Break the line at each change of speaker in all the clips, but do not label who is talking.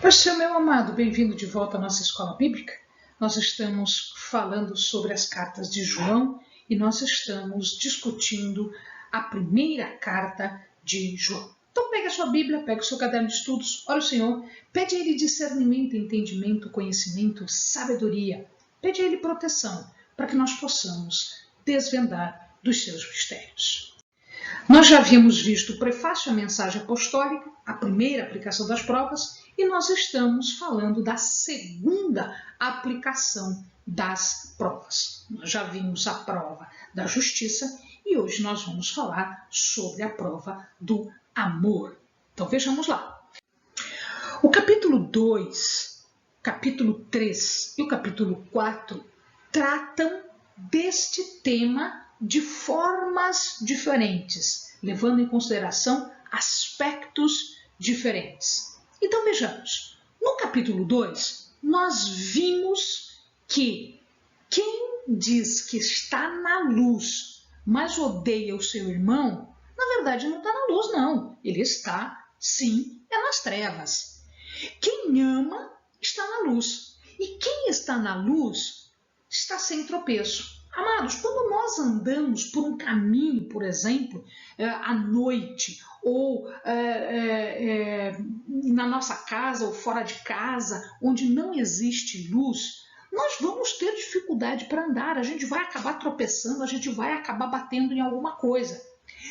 Poxa, meu amado, bem-vindo de volta à nossa escola bíblica. Nós estamos falando sobre as cartas de João e nós estamos discutindo a primeira carta de João. Então pega a sua Bíblia, pega o seu caderno de estudos, ora o Senhor, pede a Ele discernimento, entendimento, conhecimento, sabedoria. Pede a Ele proteção para que nós possamos desvendar dos seus mistérios. Nós já havíamos visto o prefácio, a mensagem apostólica, a primeira aplicação das provas, e nós estamos falando da segunda aplicação das provas. Nós já vimos a prova da justiça e hoje nós vamos falar sobre a prova do amor. Então vejamos lá. O capítulo 2, capítulo 3 e o capítulo 4 tratam deste tema de formas diferentes, levando em consideração aspectos diferentes. Então vejamos, no capítulo 2, nós vimos que quem diz que está na luz, mas odeia o seu irmão, na verdade não está na luz não, ele está, sim, nas trevas. Quem ama está na luz, e quem está na luz está sem tropeço. Amados, quando nós andamos por um caminho, por exemplo, à noite, ou na nossa casa ou fora de casa, onde não existe luz, nós vamos ter dificuldade para andar, a gente vai acabar tropeçando, a gente vai acabar batendo em alguma coisa.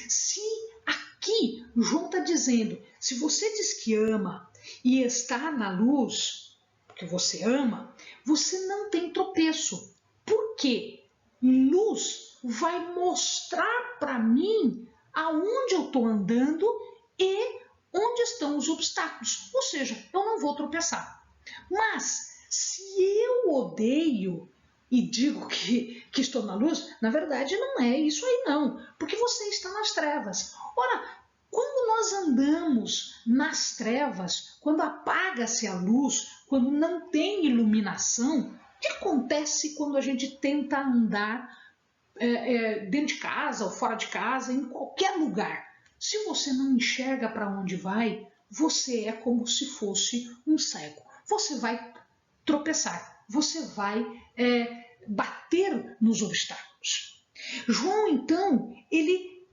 Se aqui João está dizendo, se você diz que ama e está na luz, porque você ama, você não tem tropeço. Por quê? Luz vai mostrar para mim aonde eu estou andando e onde estão os obstáculos. Ou seja, eu não vou tropeçar. Mas se eu odeio e digo que estou na luz, na verdade não é isso aí não, porque você está nas trevas. Ora, quando nós andamos nas trevas, quando apaga-se a luz, quando não tem iluminação, o que acontece quando a gente tenta andar dentro de casa ou fora de casa, em qualquer lugar? Se você não enxerga para onde vai, você é como se fosse um cego. Você vai tropeçar, você vai bater nos obstáculos. João, então, ele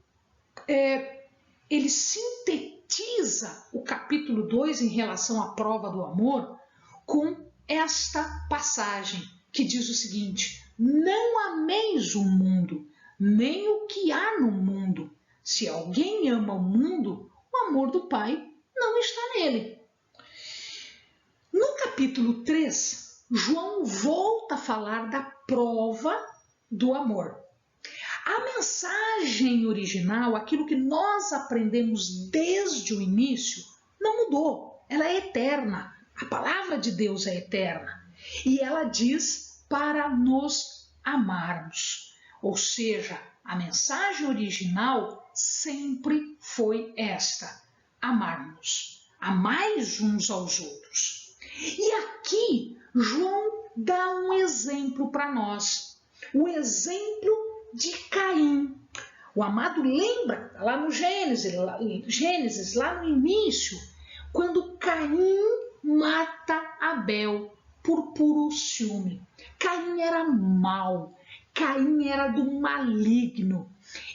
sintetiza o capítulo 2 em relação à prova do amor com esta passagem que diz o seguinte: não ameis o mundo, nem o que há no mundo. Se alguém ama o mundo, o amor do Pai não está nele. No capítulo 3, João volta a falar da prova do amor. A mensagem original, aquilo que nós aprendemos desde o início, não mudou. Ela é eterna. A palavra de Deus é eterna. E ela diz para nos amarmos. Ou seja, a mensagem original sempre foi esta: amarmos. Amais uns aos outros. E aqui, João dá um exemplo para nós. O exemplo de Caim. O amado lembra lá no Gênesis, lá no início, quando Caim mata Abel por puro ciúme. Caim era mau, Caim era do maligno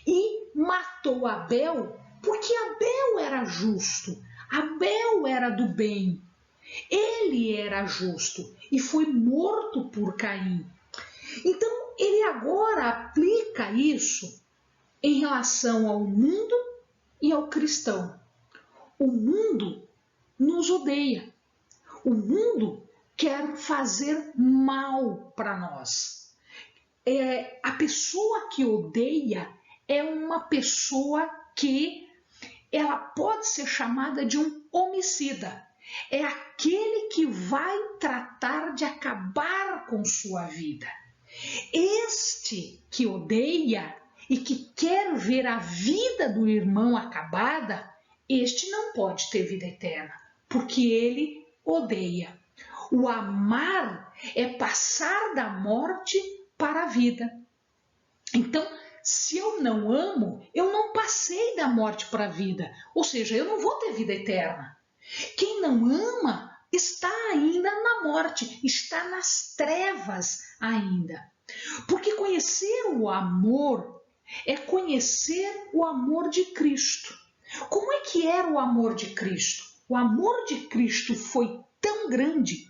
e matou Abel porque Abel era justo, Abel era do bem, ele era justo e foi morto por Caim. Então ele agora aplica isso em relação ao mundo e ao cristão. O mundo nos odeia. O mundo quer fazer mal para nós. A pessoa que odeia é uma pessoa que ela pode ser chamada de um homicida. É aquele que vai tratar de acabar com sua vida. Este que odeia e que quer ver a vida do irmão acabada, este não pode ter vida eterna, porque ele odeia. O amar é passar da morte para a vida. Então, se eu não amo, eu não passei da morte para a vida, ou seja, eu não vou ter vida eterna. Quem não ama está morte, está nas trevas ainda. Porque conhecer o amor é conhecer o amor de Cristo. Como é que era o amor de Cristo? O amor de Cristo foi tão grande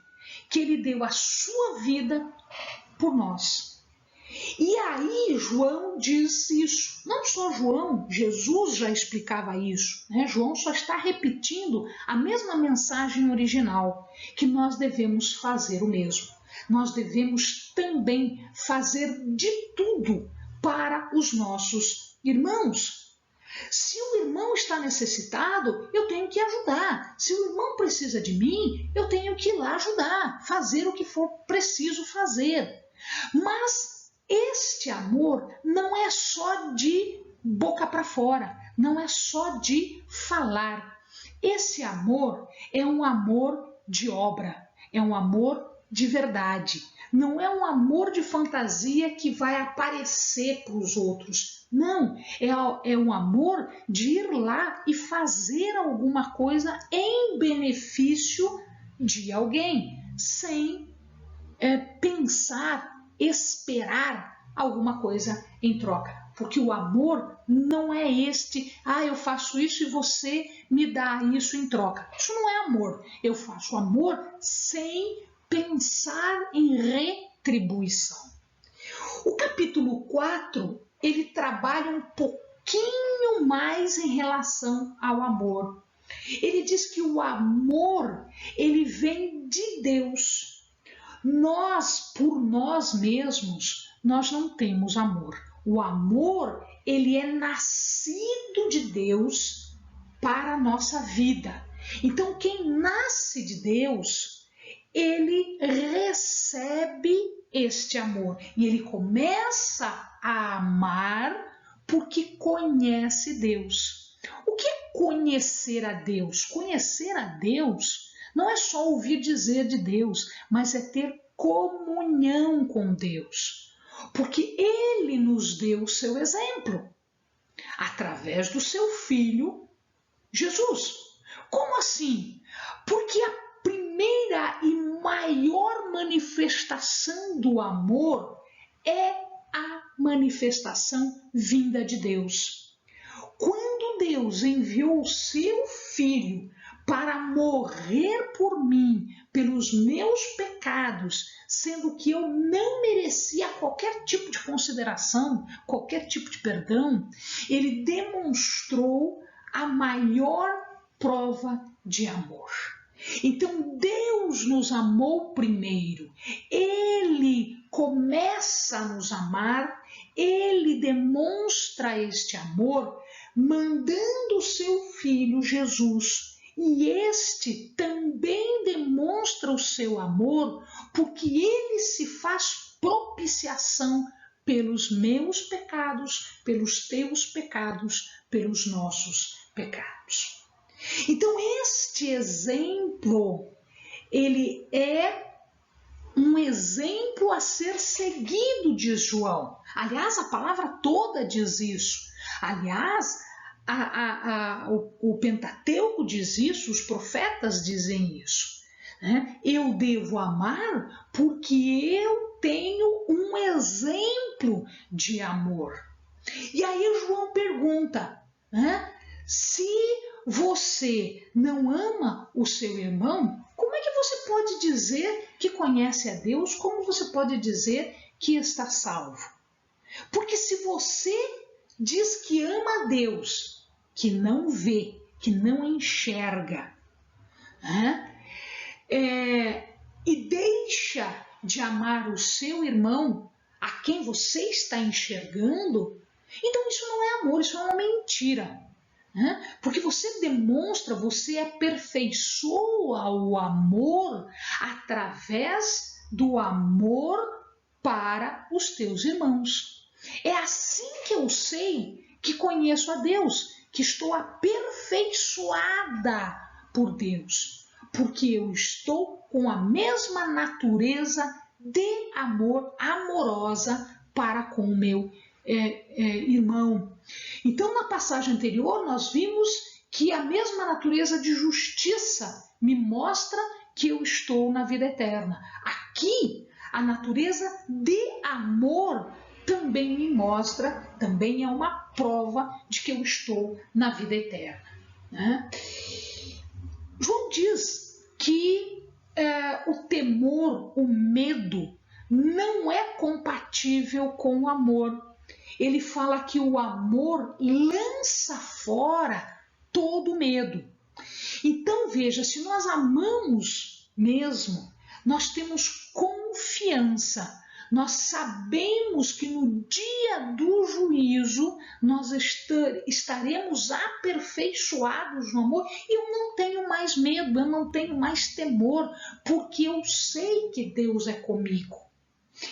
que ele deu a sua vida por nós. E aí João diz isso. Não só João, Jesus já explicava isso, né? João só está repetindo a mesma mensagem original, que nós devemos fazer o mesmo. Nós devemos também fazer de tudo para os nossos irmãos. Se o irmão está necessitado, eu tenho que ajudar. Se o irmão precisa de mim, eu tenho que ir lá ajudar, fazer o que for preciso fazer. Mas este amor não é só de boca para fora, não é só de falar. Esse amor é um amor de obra, é um amor de verdade. Não é um amor de fantasia que vai aparecer para os outros. Não, é um amor de ir lá e fazer alguma coisa em benefício de alguém, sem pensar, esperar alguma coisa em troca. Porque o amor não é eu faço isso e você me dá isso em troca. Isso não é amor. Eu faço amor sem pensar em retribuição. O capítulo 4, ele trabalha um pouquinho mais em relação ao amor. Ele diz que o amor, ele vem de Deus. Nós, por nós mesmos, nós não temos amor. O amor, ele é nascido de Deus para a nossa vida. Então, quem nasce de Deus, ele recebe este amor. E ele começa a amar porque conhece Deus. O que é conhecer a Deus? Conhecer a Deus não é só ouvir dizer de Deus, mas é ter comunhão com Deus. Porque Ele nos deu o seu exemplo, através do seu Filho, Jesus. Como assim? Porque a primeira e maior manifestação do amor é a manifestação vinda de Deus. Quando Deus enviou o seu Filho para morrer por mim, pelos meus pecados, sendo que eu não merecia qualquer tipo de consideração, qualquer tipo de perdão, ele demonstrou a maior prova de amor. Então Deus nos amou primeiro, Ele começa a nos amar, Ele demonstra este amor mandando o seu Filho Jesus. E este também demonstra o seu amor porque ele se faz propiciação pelos meus pecados, pelos teus pecados, pelos nossos pecados. Então este exemplo, ele é um exemplo a ser seguido, diz João. Aliás, a palavra toda diz isso. Aliás, o Pentateuco diz isso, os profetas dizem isso. Né? Eu devo amar porque eu tenho um exemplo de amor. E aí João pergunta, né? Se você não ama o seu irmão, como é que você pode dizer que conhece a Deus? Como você pode dizer que está salvo? Porque se você diz que ama a Deus, que não vê, que não enxerga, e deixa de amar o seu irmão, a quem você está enxergando, então isso não é amor, isso é uma mentira. Porque você demonstra, você aperfeiçoa o amor através do amor para os teus irmãos. É assim que eu sei que conheço a Deus, que estou aperfeiçoada por Deus, porque eu estou com a mesma natureza de amor, amorosa para com o meu irmão. Então, na passagem anterior, nós vimos que a mesma natureza de justiça me mostra que eu estou na vida eterna. Aqui, a natureza de amor também me mostra, também é uma prova de que eu estou na vida eterna, né? João diz que o temor, o medo, não é compatível com o amor. Ele fala que o amor lança fora todo medo. Então veja, se nós amamos mesmo, nós temos confiança, nós sabemos que no dia do juízo nós estaremos aperfeiçoados no amor e eu não tenho mais medo, eu não tenho mais temor, porque eu sei que Deus é comigo.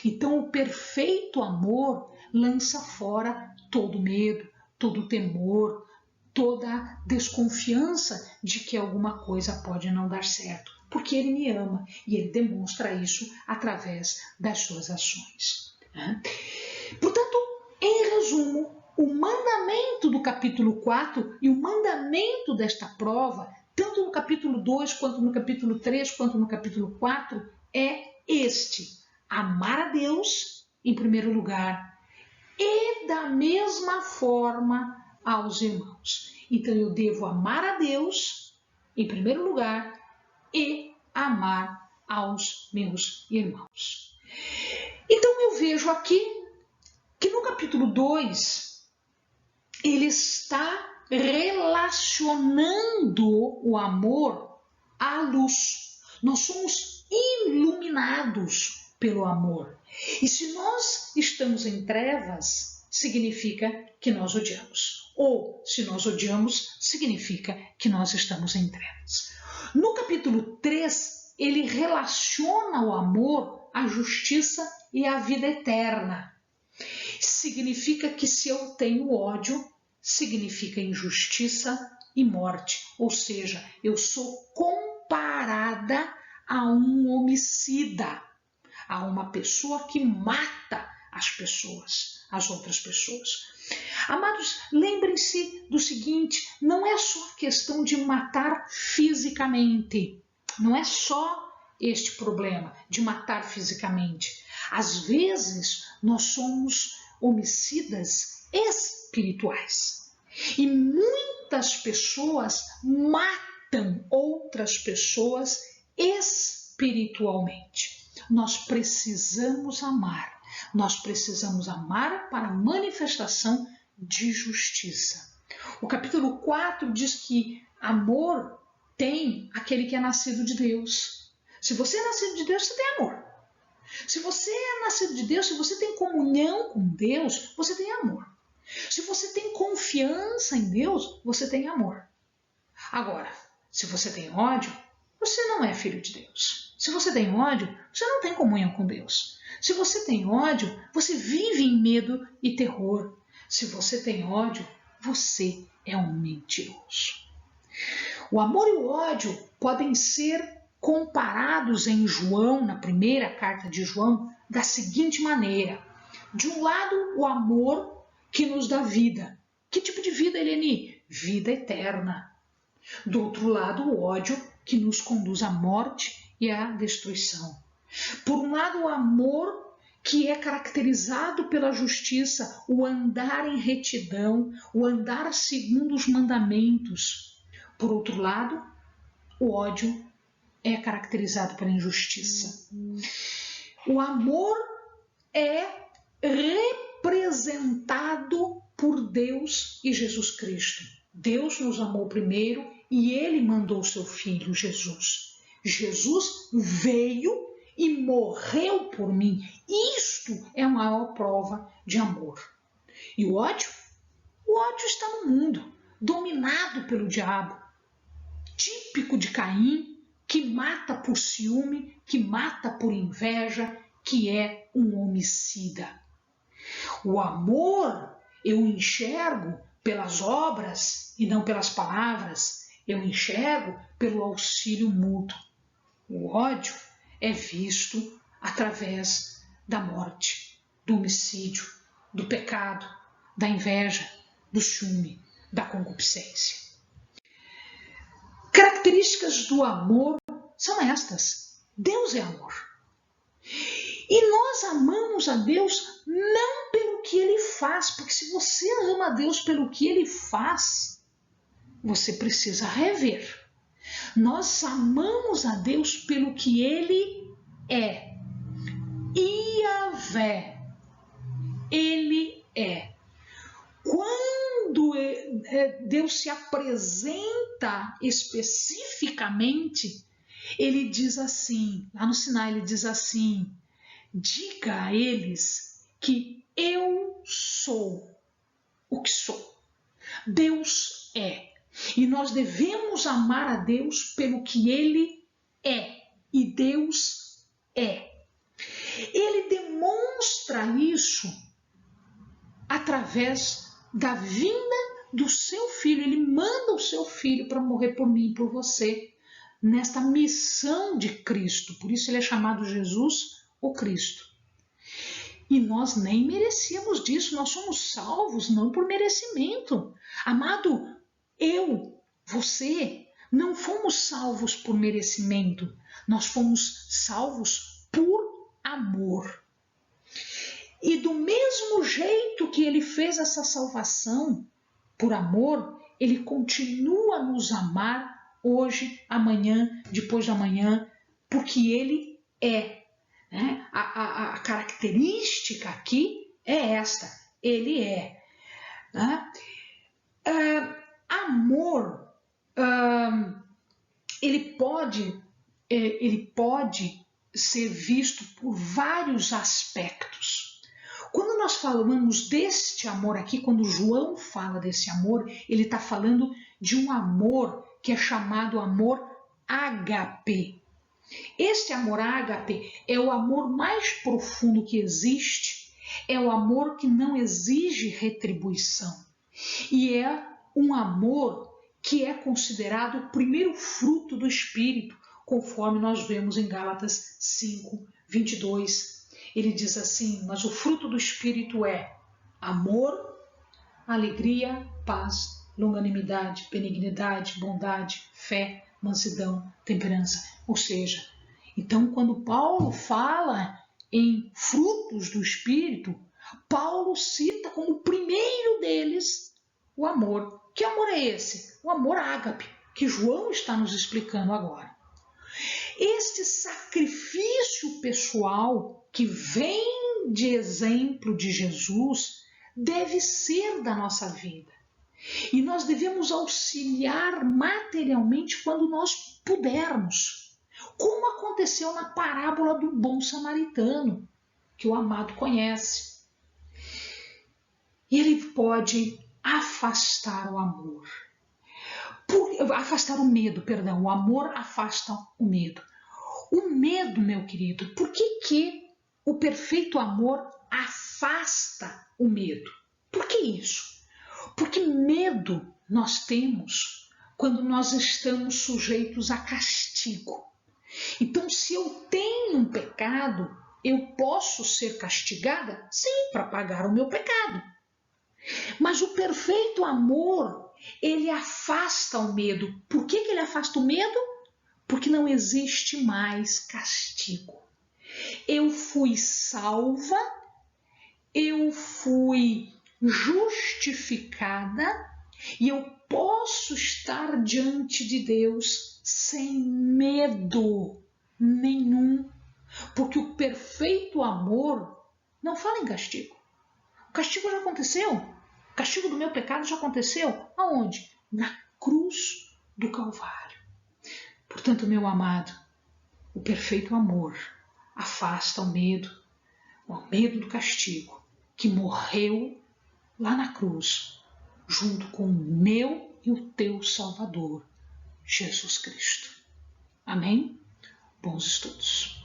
Então o perfeito amor lança fora todo medo, todo temor, toda desconfiança de que alguma coisa pode não dar certo, porque Ele me ama e Ele demonstra isso através das suas ações. Portanto, em resumo, o mandamento do capítulo 4 e o mandamento desta prova, tanto no capítulo 2, quanto no capítulo 3, quanto no capítulo 4, é este: amar a Deus em primeiro lugar e da mesma forma aos irmãos. Então eu devo amar a Deus em primeiro lugar e amar aos meus irmãos. Então eu vejo aqui que no capítulo 2 ele está relacionando o amor à luz. Nós somos iluminados pelo amor. E se nós estamos em trevas, significa que nós odiamos. Ou se nós odiamos, significa que nós estamos em trevas. No capítulo 3, ele relaciona o amor à justiça e à vida eterna. Significa que se eu tenho ódio, significa injustiça e morte. Ou seja, eu sou comparada a um homicida, a uma pessoa que mata as pessoas, as outras pessoas. Amados, lembrem-se do seguinte, não é só questão de matar fisicamente, não é só este problema de matar fisicamente. Às vezes, nós somos homicidas espirituais e muitas pessoas matam outras pessoas espiritualmente. Nós precisamos amar para manifestação de justiça. O capítulo 4 diz que amor tem aquele que é nascido de Deus. Se você é nascido de Deus, você tem amor. Se você é nascido de Deus, se você tem comunhão com Deus, você tem amor. Se você tem confiança em Deus, você tem amor. Agora, se você tem ódio, você não é filho de Deus. Se você tem ódio, você não tem comunhão com Deus. Se você tem ódio, você vive em medo e terror. Se você tem ódio, você é um mentiroso. O amor e o ódio podem ser comparados em João, na primeira carta de João, da seguinte maneira. De um lado, o amor que nos dá vida. Que tipo de vida, Eleni? Vida eterna. Do outro lado, o ódio que nos conduz à morte e à destruição. Por um lado, o amor que é caracterizado pela justiça, o andar em retidão, o andar segundo os mandamentos. Por outro lado, o ódio é caracterizado pela injustiça. O amor é representado por Deus e Jesus Cristo. Deus nos amou primeiro e Ele mandou o seu Filho, Jesus. Jesus veio e morreu por mim. Isto é a maior prova de amor. E o ódio? O ódio está no mundo, dominado pelo diabo, típico de Caim, que mata por ciúme, que mata por inveja, que é um homicida. O amor eu enxergo pelas obras e não pelas palavras. Eu enxergo pelo auxílio mútuo. O ódio é visto através da morte, do homicídio, do pecado, da inveja, do ciúme, da concupiscência. Características do amor são estas: Deus é amor. E nós amamos a Deus não pelo que Ele faz, porque se você ama a Deus pelo que Ele faz, você precisa rever. Nós amamos a Deus pelo que Ele é. Iavé, Ele é. Quando Deus se apresenta especificamente, Ele diz assim, lá no Sinai Ele diz assim: diga a eles que eu sou o que sou. Deus é. E nós devemos amar a Deus pelo que Ele é. E Deus é. Ele demonstra isso através da vinda do seu filho. Ele manda o seu filho para morrer por mim e por você, nesta missão de Cristo. Por isso ele é chamado Jesus, o Cristo. E nós nem merecíamos disso, nós somos salvos não por merecimento. Amado, eu, você, não fomos salvos por merecimento, nós fomos salvos por amor. E do mesmo jeito que Ele fez essa salvação por amor, Ele continua a nos amar hoje, amanhã, depois de amanhã, porque Ele é. Né? A característica aqui é esta: Ele é. Né? Amor, ele pode ser visto por vários aspectos. Quando nós falamos deste amor aqui, quando João fala desse amor, ele está falando de um amor que é chamado amor ágape. Este amor ágape é o amor mais profundo que existe, é o amor que não exige retribuição. E é um amor que é considerado o primeiro fruto do Espírito, conforme nós vemos em Gálatas 5, 22. Ele diz assim: mas o fruto do Espírito é amor, alegria, paz, longanimidade, benignidade, bondade, fé, mansidão, temperança. Ou seja, então quando Paulo fala em frutos do Espírito, Paulo cita como o primeiro deles o amor. Que amor é esse? O amor ágape, que João está nos explicando agora. Este sacrifício pessoal que vem de exemplo de Jesus deve ser da nossa vida. E nós devemos auxiliar materialmente quando nós pudermos. Como aconteceu na parábola do bom samaritano, que o amado conhece. Ele pode afastar o amor. Afastar o medo, perdão. O amor afasta o medo. O medo, meu querido, por que o perfeito amor afasta o medo? Por que isso? Porque medo nós temos quando nós estamos sujeitos a castigo. Então, se eu tenho um pecado, eu posso ser castigada? Sim, para pagar o meu pecado. Mas o perfeito amor, ele afasta o medo. Por que ele afasta o medo? Porque não existe mais castigo. Eu fui salva, eu fui justificada e eu posso estar diante de Deus sem medo nenhum. Porque o perfeito amor não fala em castigo. O castigo já aconteceu. O castigo do meu pecado já aconteceu. Aonde? Na cruz do Calvário. Portanto, meu amado, o perfeito amor afasta o medo do castigo, que morreu lá na cruz, junto com o meu e o teu Salvador, Jesus Cristo. Amém? Bons estudos.